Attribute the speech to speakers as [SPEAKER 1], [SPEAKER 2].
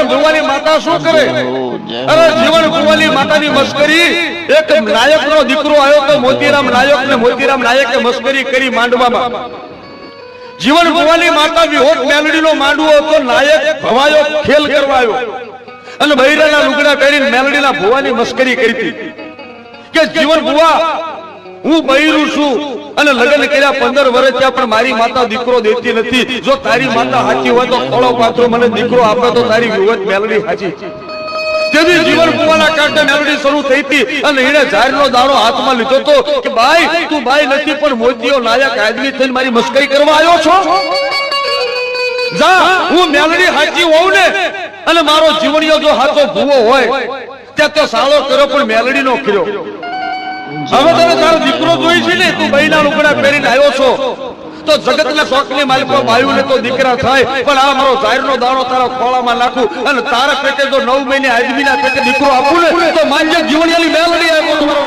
[SPEAKER 1] જીવન ભુવાની માતા શું કરે? અરે જીવન ભુવાની માતાની મસ્કરી એક નાયકનો દીકરો આવ્યો તો મોતીરામ નાયક ને મોતીરામ નાયકે મસ્કરી કરી માંડવામાં. જીવન ભુવાની માતા વિહોત મેલડીનો માંડવો હતો, નાયક ભવાયો ખેલ કરવા આવ્યો અને બૈરાના લુગડા પહેરીને મેલડીના ભુવાની મસ્કરી કરી હતી કે જીવન ભુવા હું બૈરું છું અને લગ્ન કર્યા 15 વર્ષ થયા પણ મારી માતા દીકરો દેતી નથી. જો તારી માતા સાચી હોય તો ખોળો પાથરો મને દીકરો આપે તો તારી વિહોત મેલડી સાચી. તેથી જીવન ભુવાના કાંઠે મેલડી શરૂ થઈ હતી અને એને ઝાડનો દાણો હાથમાં લીધો તો કે ભાઈ તું ભાઈ નથી પણ મોતીઓ નાયક આદમી થઈને મારી મસ્કરી કરવા આવ્યો છો? જા હું મેલડી સાચી હોઉં ને અને મારો જીવણીઓ જો સાચો ભૂવો હોય ત્યાં તો સાળો કર્યો પણ મેલડી નો કર્યો. હવે તને તારો દીકરો જોઈ છે ને, તું બૈના લુગડા પહેરીને આવ્યો છો તો જગતના શોખની માલિકો બાયુ ને તો દીકરા થાય પણ આ મારો ઝાડનો દાણો તારા ખોળામાં નાખું અને તારા પેટે જો 9 મહિને આદમીના પેટે દીકરો આપું ને તો માન્ય જીવણીયાની મેલડી આવ્યો.